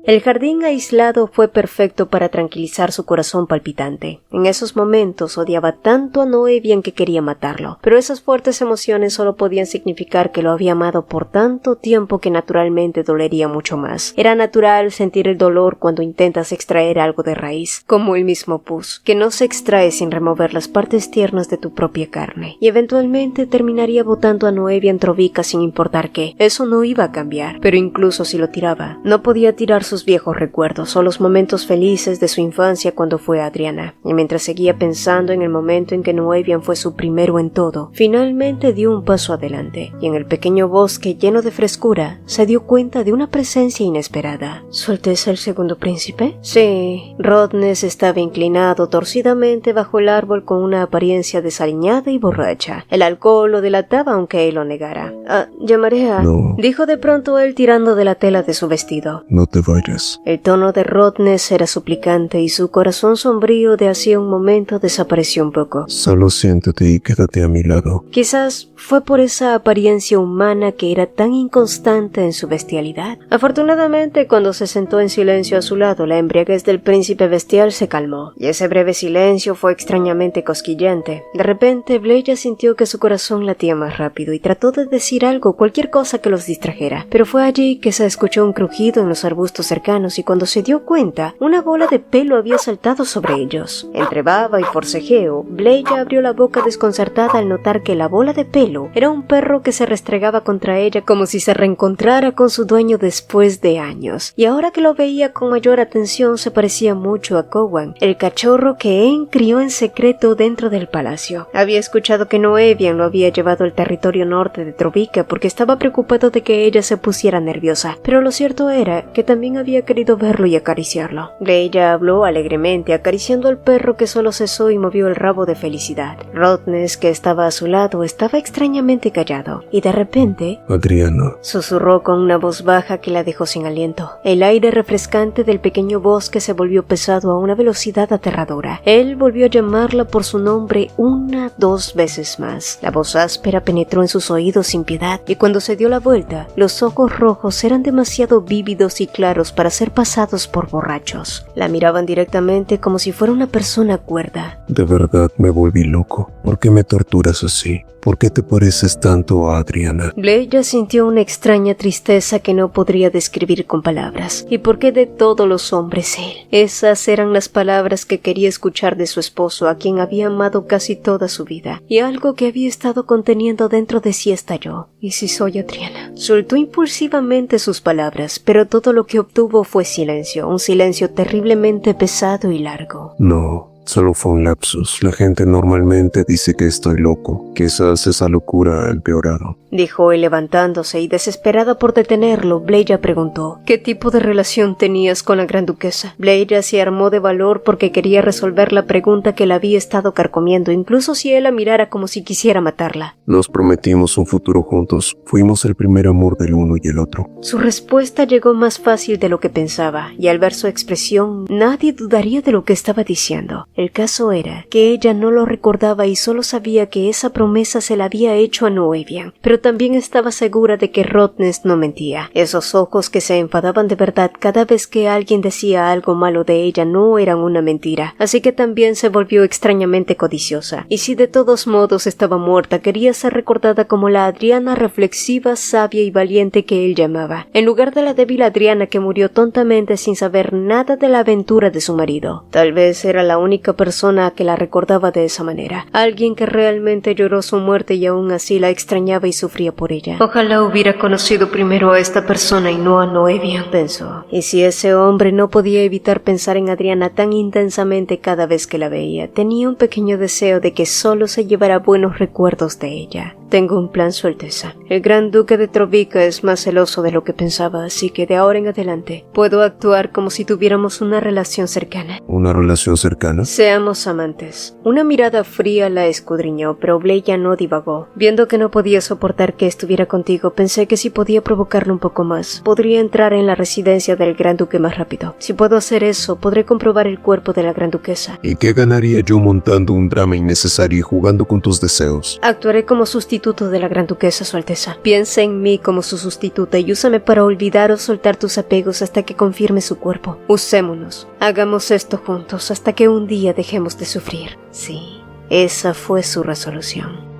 El jardín aislado fue perfecto para tranquilizar su corazón palpitante. En esos momentos odiaba tanto a Noevian que quería matarlo, pero esas fuertes emociones solo podían significar que lo había amado por tanto tiempo que naturalmente dolería mucho más. Era natural sentir el dolor cuando intentas extraer algo de raíz, como el mismo pus, que no se extrae sin remover las partes tiernas de tu propia carne, y eventualmente terminaría botando a Noevian Trovica sin importar qué. Eso no iba a cambiar, pero incluso si lo tiraba, no podía tirar sus viejos recuerdos o los momentos felices de su infancia cuando fue Adriana, y mientras seguía pensando en el momento en que Noevian fue su primero en todo, finalmente dio un paso adelante, y en el pequeño bosque lleno de frescura se dio cuenta de una presencia inesperada. ¿Su Alteza el segundo príncipe? Sí, Rodnes estaba inclinado torcidamente bajo el árbol con una apariencia desaliñada y borracha. El alcohol lo delataba aunque él lo negara. Llamaré a... No. Dijo de pronto él tirando de la tela de su vestido. No te vayas. El tono de Rodnes era suplicante y su corazón sombrío de hacía un momento desapareció un poco. Solo siéntate y quédate a mi lado. Quizás fue por esa apariencia humana que era tan inconstante en su bestialidad. Afortunadamente, cuando se sentó en silencio a su lado, la embriaguez del príncipe bestial se calmó, y ese breve silencio fue extrañamente cosquillante. De repente, Bleya sintió que su corazón latía más rápido y trató de decir algo, cualquier cosa que los distrajera, pero fue allí que se escuchó un crujido en los arbustos cercanos y cuando se dio cuenta, una bola de pelo había saltado sobre ellos. Entre baba y forcejeo, Bleya abrió la boca desconcertada al notar que la bola de pelo era un perro que se restregaba contra ella como si se reencontrara con su dueño después de años, y ahora que lo veía con mayor atención se parecía mucho a Cowan, el cachorro que En crió en secreto dentro del palacio. Había escuchado que Noevian lo había llevado al territorio norte de Trovica porque estaba preocupado de que ella se pusiera nerviosa, pero lo cierto era que también había había querido verlo y acariciarlo. Leia habló alegremente, acariciando al perro que solo cesó y movió el rabo de felicidad. Rottnest, que estaba a su lado, estaba extrañamente callado, y de repente... Adriana, susurró con una voz baja que la dejó sin aliento. El aire refrescante del pequeño bosque se volvió pesado a una velocidad aterradora. Él volvió a llamarla por su nombre 1, 2 veces más. La voz áspera penetró en sus oídos sin piedad, y cuando se dio la vuelta, los ojos rojos eran demasiado vívidos y claros para ser pasados por borrachos. La miraban directamente como si fuera una persona cuerda. de verdad me volví loco. ¿Por qué me torturas así? ¿Por qué te pareces tanto a Adriana? Leia sintió una extraña tristeza que no podría describir con palabras. ¿Y por qué de todos los hombres él? Esas eran las palabras que quería escuchar de su esposo, a quien había amado casi toda su vida, y algo que había estado conteniendo dentro de sí estalló. ¿Y si soy Adriana? Soltó impulsivamente sus palabras, pero todo lo que obtuvo fue silencio, un silencio terriblemente pesado y largo. No. Solo fue un lapsus. La gente normalmente dice que estoy loco. Quizás esa locura ha empeorado. Dijo él levantándose, y desesperada por detenerlo, Leia preguntó: ¿qué tipo de relación tenías con la gran duquesa? Leia se armó de valor porque quería resolver la pregunta que la había estado carcomiendo, incluso si él la mirara como si quisiera matarla. Nos prometimos un futuro juntos. Fuimos el primer amor del uno y el otro. Su respuesta llegó más fácil de lo que pensaba, y al ver su expresión, nadie dudaría de lo que estaba diciendo. El caso era que ella no lo recordaba y solo sabía que esa promesa se la había hecho a Noevian, pero también estaba segura de que Rottnest no mentía. Esos ojos que se enfadaban de verdad cada vez que alguien decía algo malo de ella no eran una mentira, así que también se volvió extrañamente codiciosa. Y si de todos modos estaba muerta, quería ser recordada como la Adriana reflexiva, sabia y valiente que él llamaba, en lugar de la débil Adriana que murió tontamente sin saber nada de la aventura de su marido. Tal vez era la única persona que la recordaba de esa manera, alguien que realmente lloró su muerte y aún así la extrañaba y sufría por ella. Ojalá hubiera conocido primero a esta persona y no a Noevian, pensó. Y si ese hombre no podía evitar pensar en Adriana tan intensamente cada vez que la veía, tenía un pequeño deseo de que solo se llevara buenos recuerdos de ella. Tengo un plan, Su Alteza. El gran duque de Trovica es más celoso de lo que pensaba, así que de ahora en adelante puedo actuar como si tuviéramos una relación cercana. ¿Una relación cercana? Seamos amantes. Una mirada fría la escudriñó, pero Leia no divagó. Viendo que no podía soportar que estuviera contigo, pensé que si podía provocarlo un poco más, podría entrar en la residencia del gran duque más rápido. Si puedo hacer eso, podré comprobar el cuerpo de la gran duquesa. ¿Y qué ganaría yo montando un drama innecesario y jugando con tus deseos? Actuaré como sustituto de la gran duquesa, Su Alteza. Piensa en mí como su sustituta y úsame para olvidar o soltar tus apegos hasta que confirme su cuerpo. Usémonos. Hagamos esto juntos hasta que un día dejemos de sufrir. Sí, esa fue su resolución.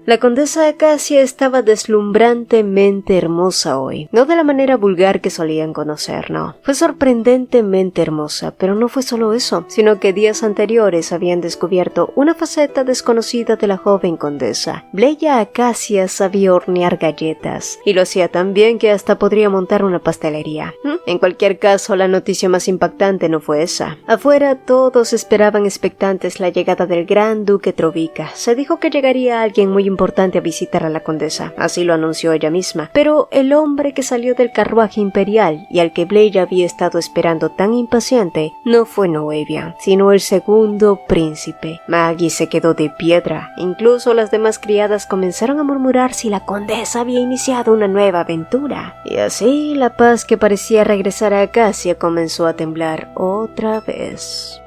La condesa Acacia estaba deslumbrantemente hermosa hoy, no de la manera vulgar que solían conocer, no. Fue sorprendentemente hermosa, pero no fue solo eso, sino que días anteriores habían descubierto una faceta desconocida de la joven condesa. Leia Acacia sabía hornear galletas, y lo hacía tan bien que hasta podría montar una pastelería. En cualquier caso, la noticia más impactante no fue esa. Afuera todos esperaban expectantes la llegada del gran duque Trovica. Se dijo que llegaría alguien muy importante a visitar a la condesa, así lo anunció ella misma, pero el hombre que salió del carruaje imperial y al que Leia había estado esperando tan impaciente no fue Noevian, sino el segundo príncipe. Maggie se quedó de piedra, incluso las demás criadas comenzaron a murmurar si la condesa había iniciado una nueva aventura, y así la paz que parecía regresar a Acacia comenzó a temblar otra vez.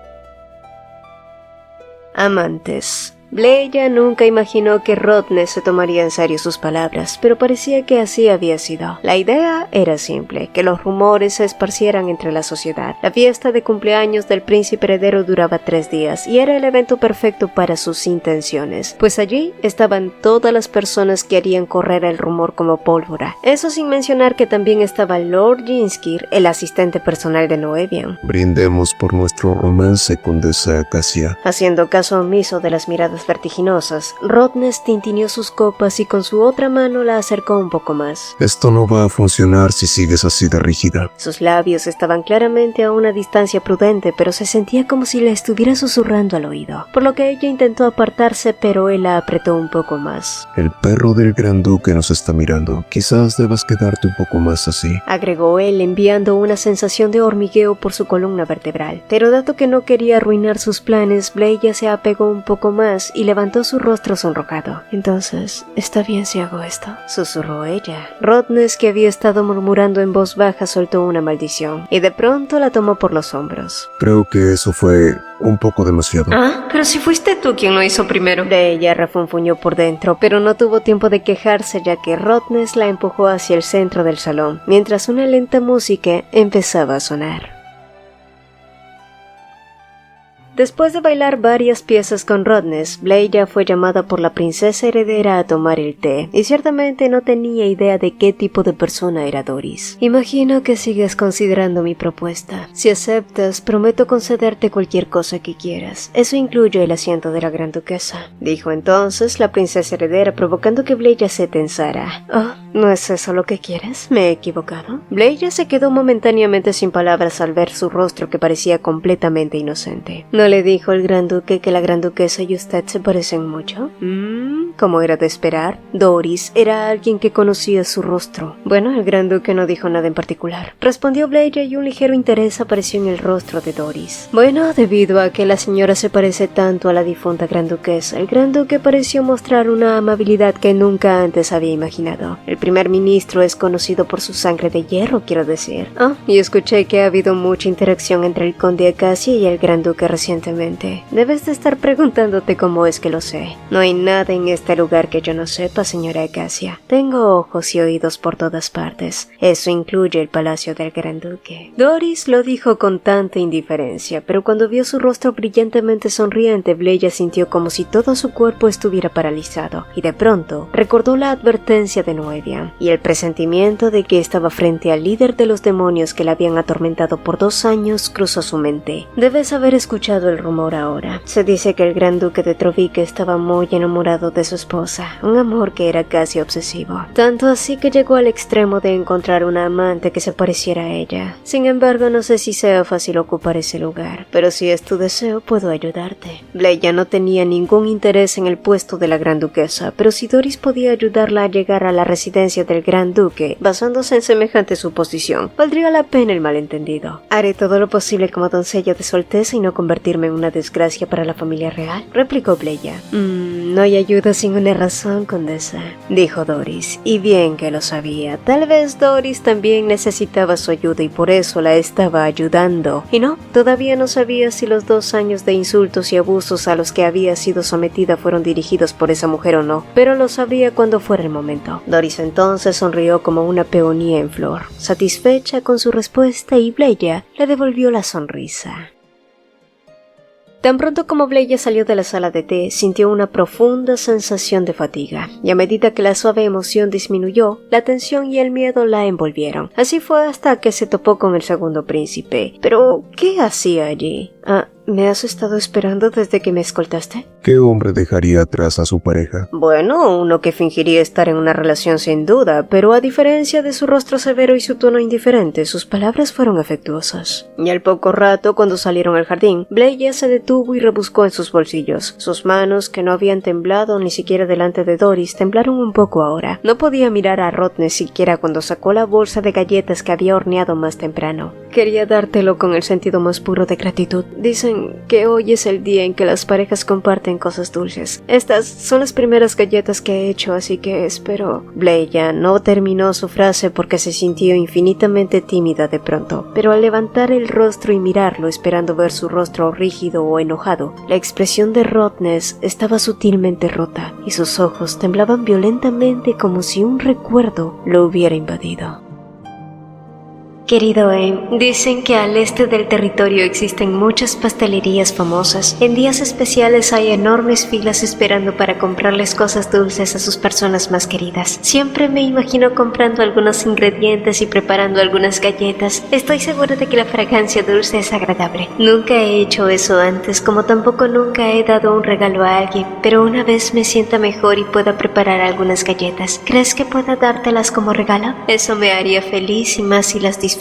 Amantes. Leia nunca imaginó que Rottnest se tomaría en serio sus palabras, pero parecía que así había sido. La idea era simple, que los rumores se esparcieran entre la sociedad. La fiesta de cumpleaños del príncipe heredero duraba 3 días, y era el evento perfecto para sus intenciones, pues allí estaban todas las personas que harían correr el rumor como pólvora. Eso sin mencionar que también estaba Lord Jinskir, el asistente personal de Noevian. Brindemos por nuestro romance, condesa Acacia. Haciendo caso omiso de las miradas más vertiginosas, Rodness tintineó sus copas y con su otra mano la acercó un poco más. Esto no va a funcionar si sigues así de rígida. Sus labios estaban claramente a una distancia prudente, pero se sentía como si le estuviera susurrando al oído, por lo que ella intentó apartarse, pero él la apretó un poco más. El perro del Gran Duque nos está mirando. Quizás debas quedarte un poco más así, agregó él, enviando una sensación de hormigueo por su columna vertebral. Pero dado que no quería arruinar sus planes, Bleya se apegó un poco más y levantó su rostro sonrojado. Entonces, ¿está bien si hago esto?, susurró ella. Rodness, que había estado murmurando en voz baja, soltó una maldición y de pronto la tomó por los hombros. Creo que eso fue un poco demasiado. Ah, pero si fuiste tú quien lo hizo primero. Ella refunfuñó por dentro, pero no tuvo tiempo de quejarse, ya que Rodness la empujó hacia el centro del salón, mientras una lenta música empezaba a sonar. Después de bailar varias piezas con Rodness, Bleya fue llamada por la princesa heredera a tomar el té, y ciertamente no tenía idea de qué tipo de persona era Doris. Imagino que sigues considerando mi propuesta. Si aceptas, prometo concederte cualquier cosa que quieras. Eso incluye el asiento de la gran duquesa, dijo entonces la princesa heredera, provocando que Bleya se tensara. Oh, ¿no es eso lo que quieres? ¿Me he equivocado? Bleya se quedó momentáneamente sin palabras al ver su rostro, que parecía completamente inocente. ¿No le dijo el gran duque que la gran duquesa y usted se parecen mucho? Como era de esperar, Doris era alguien que conocía su rostro. Bueno, el gran duque no dijo nada en particular, respondió Bleya, y un ligero interés apareció en el rostro de Doris. Bueno, debido a que la señora se parece tanto a la difunta gran duquesa, el gran duque pareció mostrar una amabilidad que nunca antes había imaginado. El primer ministro es conocido por su sangre de hierro, quiero decir. Y escuché que ha habido mucha interacción entre el conde Acacia y el gran duque recientemente. Debes de estar preguntándote cómo es que lo sé. No hay nada en este lugar que yo no sepa, señora Acacia. Tengo ojos y oídos por todas partes. Eso incluye el palacio del gran duque. Doris lo dijo con tanta indiferencia, pero cuando vio su rostro brillantemente sonriente, Bleya sintió como si todo su cuerpo estuviera paralizado, y de pronto recordó la advertencia de Noevian y el presentimiento de que estaba frente al líder de los demonios que la habían atormentado por 2 años cruzó su mente. Debes haber escuchado el rumor ahora. Se dice que el gran duque de Trovique estaba muy enamorado de su esposa, un amor que era casi obsesivo, tanto así que llegó al extremo de encontrar una amante que se pareciera a ella. Sin embargo, no sé si sea fácil ocupar ese lugar, pero si es tu deseo, puedo ayudarte. Bleya no tenía ningún interés en el puesto de la gran duquesa, pero si Doris podía ayudarla a llegar a la residencia del gran duque, basándose en semejante suposición, valdría la pena el malentendido. Haré todo lo posible como doncella de su alteza y no convertirme en una desgracia para la familia real, replicó Bleya. No hay ayuda sin una razón, condesa, dijo Doris, y bien que lo sabía. Tal vez Doris también necesitaba su ayuda y por eso la estaba ayudando. Y no, todavía no sabía si los 2 años de insultos y abusos a los que había sido sometida fueron dirigidos por esa mujer o no, pero lo sabría cuando fuera el momento. Doris entonces sonrió como una peonía en flor, satisfecha con su respuesta, y Bleya le devolvió la sonrisa. Tan pronto como Bleya salió de la sala de té, sintió una profunda sensación de fatiga, y a medida que la suave emoción disminuyó, la tensión y el miedo la envolvieron. Así fue hasta que se topó con el segundo príncipe. ¿Pero qué hacía allí? ¿Me has estado esperando desde que me escoltaste? ¿Qué hombre dejaría atrás a su pareja? Bueno, uno que fingiría estar en una relación sin duda, pero a diferencia de su rostro severo y su tono indiferente, sus palabras fueron afectuosas. Y al poco rato, cuando salieron al jardín, Bleya se detuvo y rebuscó en sus bolsillos. Sus manos, que no habían temblado ni siquiera delante de Doris, temblaron un poco ahora. No podía mirar a Rodness siquiera cuando sacó la bolsa de galletas que había horneado más temprano. Quería dártelo con el sentido más puro de gratitud. Dicen que hoy es el día en que las parejas comparten cosas dulces. Estas son las primeras galletas que he hecho, así que espero... Bleya no terminó su frase porque se sintió infinitamente tímida de pronto, pero al levantar el rostro y mirarlo esperando ver su rostro rígido o enojado, la expresión de Rodness estaba sutilmente rota y sus ojos temblaban violentamente como si un recuerdo lo hubiera invadido. Querido Em, dicen que al este del territorio existen muchas pastelerías famosas. En días especiales hay enormes filas esperando para comprarles cosas dulces a sus personas más queridas. Siempre me imagino comprando algunos ingredientes y preparando algunas galletas. Estoy segura de que la fragancia dulce es agradable. Nunca he hecho eso antes, como tampoco nunca he dado un regalo a alguien, pero una vez me sienta mejor y pueda preparar algunas galletas. ¿Crees que pueda dártelas como regalo? Eso me haría feliz y más si las disfrutas.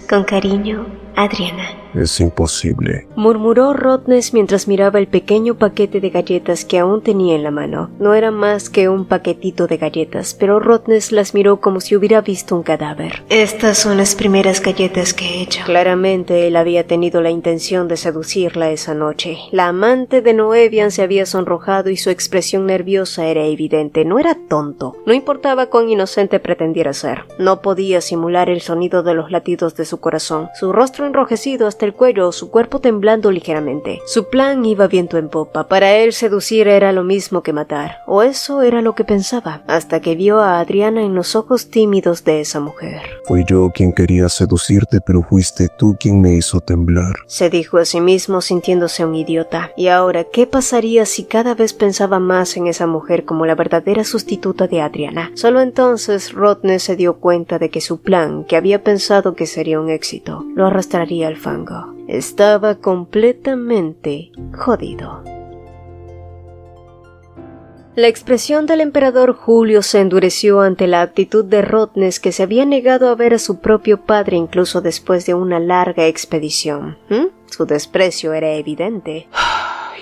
Con cariño, Adriana. Es imposible, murmuró Rottnest mientras miraba el pequeño paquete de galletas que aún tenía en la mano. No era más que un paquetito de galletas, pero Rottnest las miró como si hubiera visto un cadáver. Estas son las primeras galletas que he hecho. Claramente él había tenido la intención de seducirla esa noche. La amante de Noevian se había sonrojado y su expresión nerviosa era evidente. No era tonto. No importaba cuán inocente pretendiera ser. No podía simular el sonido de los latidos de su corazón. Su rostro enrojecido hasta el cuello, su cuerpo temblando ligeramente. Su plan iba viento en popa. Para él seducir era lo mismo que matar, o eso era lo que pensaba, hasta que vio a Adriana en los ojos tímidos de esa mujer. Fui yo quien quería seducirte, pero fuiste tú quien me hizo temblar. Se dijo a sí mismo sintiéndose un idiota. Y ahora, ¿qué pasaría si cada vez pensaba más en esa mujer como la verdadera sustituta de Adriana? Solo entonces Rottnest se dio cuenta de que su plan, que había pensado que sería un éxito, lo arrastraría al fango. Estaba completamente jodido. La expresión del emperador Julio se endureció ante la actitud de Rottnest, que se había negado a ver a su propio padre incluso después de una larga expedición. Su desprecio era evidente.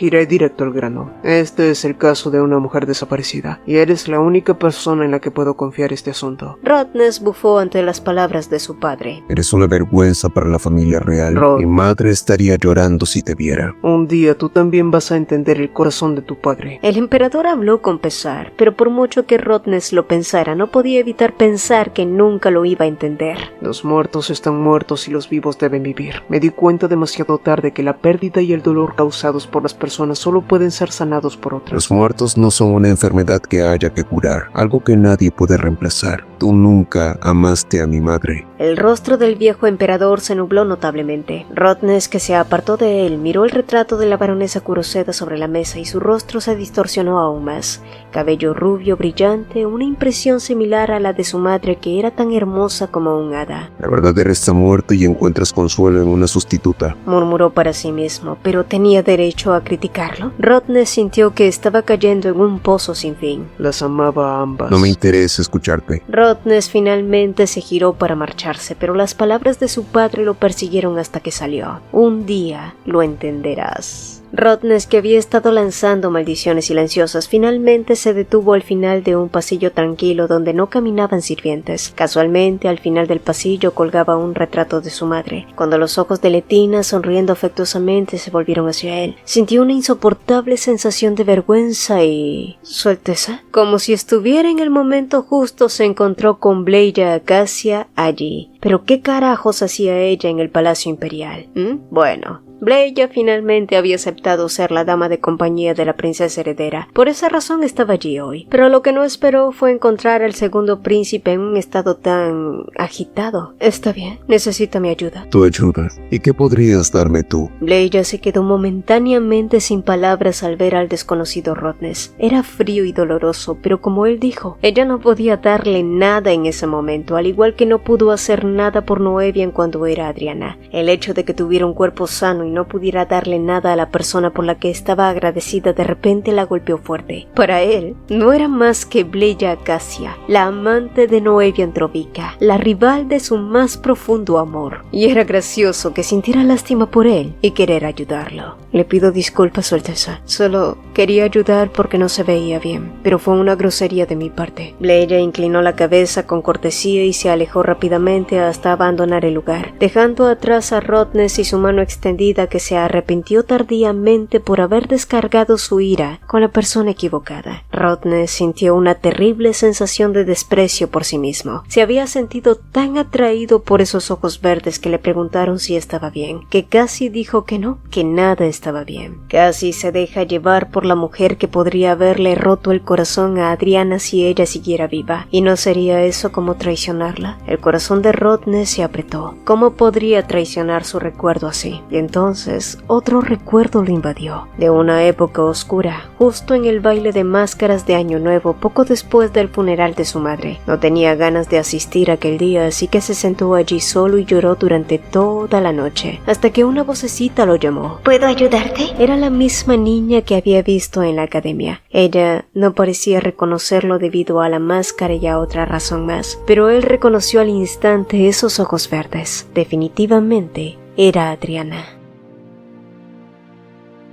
Iré directo al grano. Este es el caso de una mujer desaparecida, y eres la única persona en la que puedo confiar este asunto. Rottnest bufó ante las palabras de su padre. Eres una vergüenza para la familia real. Mi madre estaría llorando si te viera. Un día tú también vas a entender el corazón de tu padre. El emperador habló con pesar, pero por mucho que Rottnest lo pensara, no podía evitar pensar que nunca lo iba a entender. Los muertos están muertos y los vivos deben vivir. Me di cuenta demasiado tarde que la pérdida y el dolor causados por las personas solo pueden ser sanados por otras. Los muertos no son una enfermedad que haya que curar, algo que nadie puede reemplazar. Tú nunca amaste a mi madre. El rostro del viejo emperador se nubló notablemente. Rottnest, que se apartó de él, miró el retrato de la baronesa Kuroseda sobre la mesa y su rostro se distorsionó aún más. Cabello rubio brillante, una impresión similar a la de su madre, que era tan hermosa como un hada. La verdadera está muerta y encuentras consuelo en una sustituta, murmuró para sí mismo, pero tenía derecho a criticarlo. Rottnest sintió que estaba cayendo en un pozo sin fin. Las amaba a ambas. No me interesa escucharte. Rottnest finalmente se giró para marcharse, pero las palabras de su padre lo persiguieron hasta que salió. Un día lo entenderás. Rottnest, que había estado lanzando maldiciones silenciosas, finalmente se detuvo al final de un pasillo tranquilo donde no caminaban sirvientes. Casualmente, al final del pasillo colgaba un retrato de su madre. Cuando los ojos de Letina, sonriendo afectuosamente, se volvieron hacia él, sintió una insoportable sensación de vergüenza y... ¿Su Alteza? Como si estuviera en el momento justo, se encontró con Bleya Acacia allí. ¿Pero qué carajos hacía ella en el Palacio Imperial? Bueno... Bleya finalmente había aceptado ser la dama de compañía de la princesa heredera. Por esa razón estaba allí hoy. Pero lo que no esperó fue encontrar al segundo príncipe en un estado tan agitado. Está bien, necesita mi ayuda. ¿Tu ayuda? ¿Y qué podrías darme tú? Bleya se quedó momentáneamente sin palabras al ver al desconocido Rottnest. Era frío y doloroso, pero como él dijo, ella no podía darle nada en ese momento, al igual que no pudo hacer nada por Noevian cuando era Adriana. El hecho de que tuviera un cuerpo sano y no pudiera darle nada a la persona por la que estaba agradecida de repente la golpeó fuerte. Para él, no era más que Bleya Acacia, la amante de Noevian Drovica, la rival de su más profundo amor. Y era gracioso que sintiera lástima por él y querer ayudarlo. Le pido disculpas, Su Alteza. Solo quería ayudar porque no se veía bien, pero fue una grosería de mi parte. Bleya inclinó la cabeza con cortesía y se alejó rápidamente hasta abandonar el lugar, dejando atrás a Rottnest y su mano extendida, que se arrepintió tardíamente por haber descargado su ira con la persona equivocada. Rodney sintió una terrible sensación de desprecio por sí mismo. Se había sentido tan atraído por esos ojos verdes que le preguntaron si estaba bien, que casi dijo que no, que nada estaba bien. Casi se deja llevar por la mujer que podría haberle roto el corazón a Adriana si ella siguiera viva. ¿Y no sería eso como traicionarla? El corazón de Rodney se apretó. ¿Cómo podría traicionar su recuerdo así? Y entonces otro recuerdo lo invadió, de una época oscura, justo en el baile de máscaras de Año Nuevo, poco después del funeral de su madre. No tenía ganas de asistir aquel día, así que se sentó allí solo y lloró durante toda la noche, hasta que una vocecita lo llamó. ¿Puedo ayudarte? Era la misma niña que había visto en la academia. Ella no parecía reconocerlo debido a la máscara y a otra razón más, pero él reconoció al instante esos ojos verdes. Definitivamente era Adriana.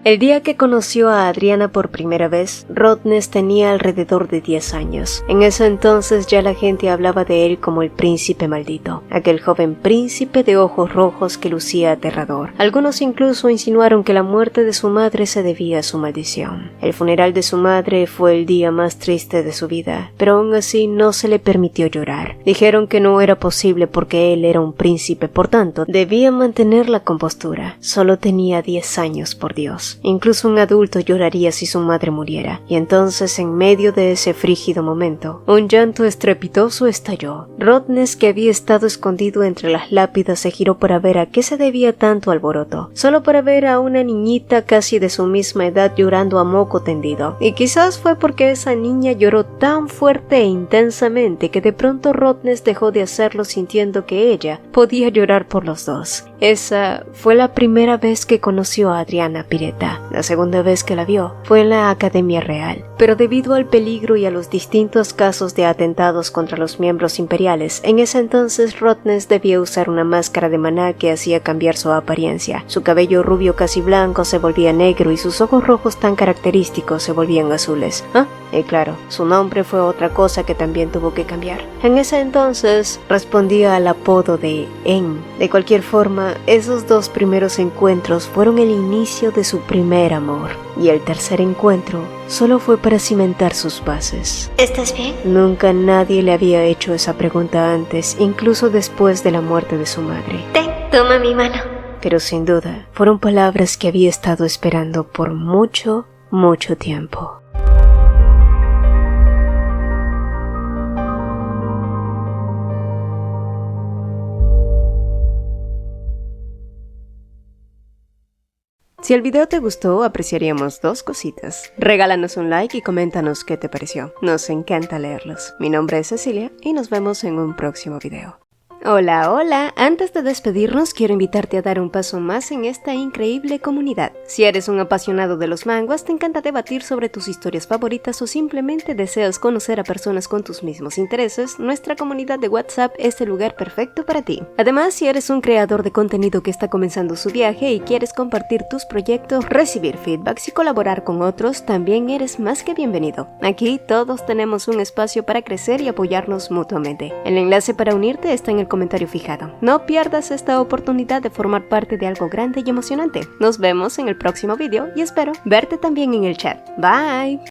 El día que conoció a Adriana por primera vez, Rodney tenía alrededor de 10 años. En ese entonces ya la gente hablaba de él como el príncipe maldito, aquel joven príncipe de ojos rojos que lucía aterrador. Algunos incluso insinuaron que la muerte de su madre se debía a su maldición. El funeral de su madre fue el día más triste de su vida, pero aún así no se le permitió llorar. Dijeron que no era posible porque él era un príncipe, por tanto, debía mantener la compostura. Solo tenía 10 años, por Dios. Incluso un adulto lloraría si su madre muriera, y entonces en medio de ese frígido momento, un llanto estrepitoso estalló. Rodney, que había estado escondido entre las lápidas, se giró para ver a qué se debía tanto alboroto, solo para ver a una niñita casi de su misma edad llorando a moco tendido, y quizás fue porque esa niña lloró tan fuerte e intensamente que de pronto Rodney dejó de hacerlo sintiendo que ella podía llorar por los dos. Esa fue la primera vez que conoció a Adriana Pireta. La segunda vez que la vio fue en la Academia Real, pero debido al peligro y a los distintos casos de atentados contra los miembros imperiales, en ese entonces Rodney debía usar una máscara de maná que hacía cambiar su apariencia. Su cabello rubio casi blanco se volvía negro y sus ojos rojos tan característicos se volvían azules. Y claro, su nombre fue otra cosa que también tuvo que cambiar. En ese entonces respondía al apodo de En. De cualquier forma, esos dos primeros encuentros fueron el inicio de su primer amor, y el tercer encuentro solo fue para cimentar sus bases. ¿Estás bien? Nunca nadie le había hecho esa pregunta antes, incluso después de la muerte de su madre. Toma mi mano. Pero sin duda, fueron palabras que había estado esperando por mucho, mucho tiempo. Si el video te gustó, apreciaríamos dos cositas. Regálanos un like y coméntanos qué te pareció. Nos encanta leerlos. Mi nombre es Cecilia y nos vemos en un próximo video. Hola, hola. Antes de despedirnos, quiero invitarte a dar un paso más en esta increíble comunidad. Si eres un apasionado de los manguas, te encanta debatir sobre tus historias favoritas o simplemente deseas conocer a personas con tus mismos intereses, nuestra comunidad de WhatsApp es el lugar perfecto para ti. Además, si eres un creador de contenido que está comenzando su viaje y quieres compartir tus proyectos, recibir feedbacks y colaborar con otros, también eres más que bienvenido. Aquí todos tenemos un espacio para crecer y apoyarnos mutuamente. El enlace para unirte está en el comentario fijado. No pierdas esta oportunidad de formar parte de algo grande y emocionante. Nos vemos en el próximo video y espero verte también en el chat. Bye.